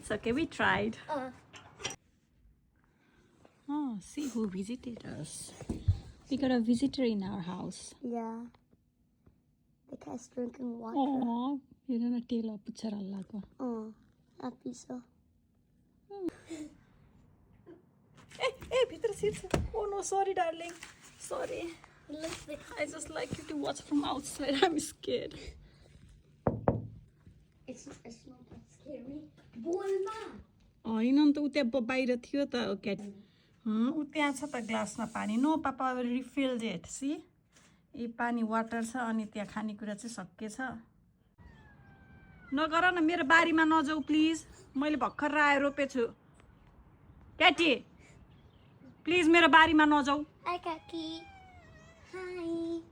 It's okay, we tried. Oh, see who visited us. We got a visitor in our house. Yeah. The cat's drinking water. Oh, you don't know tail pucharallako. Oh, happy so. Hey, Peter sits. Oh no, sorry, darling. Sorry. It looks like I just like you to watch from outside. I'm scared. it's not that scary. Bulma. होइन नि त उ त्यहाँ बाहिर थियो त CAT उ त्यहाँ छ त ग्लासमा पानी नो पापा रिफिल्ड इट सी यी पानी वाटर छ अनि त्यहाँ खानेकुरा चाहिँ सकिएछ नगर न मेरो बारीमा नजाऊ प्लिज मैले भर्खर रायो रोपेछु क्याटी प्लिज मेरो बारीमा नजाऊ Hi, Kaki. Hi.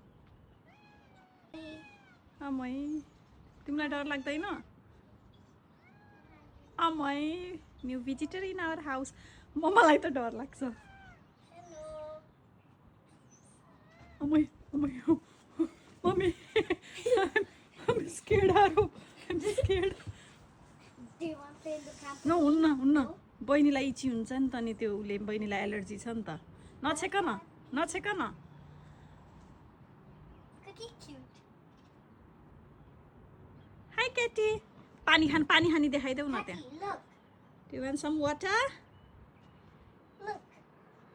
अमै तिमीलाई डर लाग्दैन अमै new visitor in our house मलाई त डर लाग्छ Hello. अमै अमै mummy I'm scared Aro. I'm scared. Do you want to play in the camp? No, हुन्न बहिनीलाई इची हुन्छ नि त नि त्यो उले बहिनीलाई एलर्जी छ नि त नछेक न Kaki cute. हाई क्याटी पानी खानी देखाइदेऊ न त्यहाँ Kaki, look. Do you want some water? Look.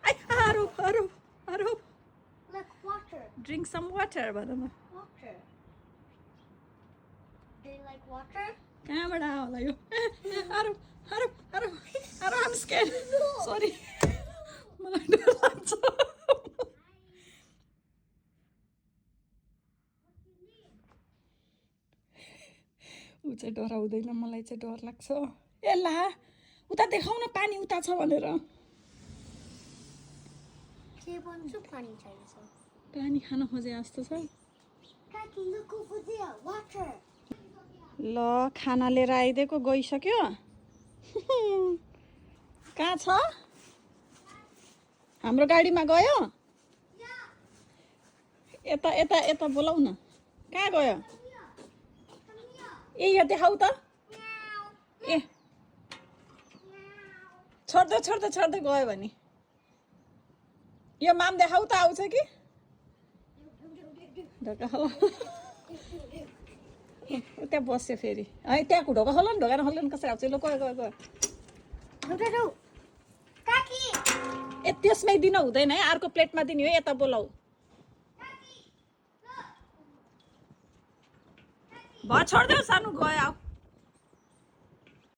Ay, Aro. Look, water. Drink some water भन न Water. Do you like water? कहाँबाट होला यो Aro, I'm scared. Sorry. मलाई डर लाग्छ ऊ चाहिँ डराउँदैन मलाई चाहिँ डर लाग्छ ए ला उता देखाउन पानी उता छ भनेर के भन्छु पानी चाहिन्छ पानी खान खोजे जस्तो छ Kaki, look over there. Water. ल खाना लिएर आइदिएको गइसक्यो कहाँ छ हाम्रो गाडीमा गयो यता बोलाउ न कहाँ गयो ए यो देखाउ त ए छोड्दै गयो भने यो माम देखाउ त आउँछ कि ढोका खोला त्यहाँ बस्यो फेरि है त्यहाँको ढोका खोला नि कसरी आउँछ ल गयो No. Kaki. ए त्यसमै दिन हुँदैन है अर्को प्लेटमा दिने हो यता बोलाऊ Kaki. Look. भयो छोड्देऊ सानो गयो आऊ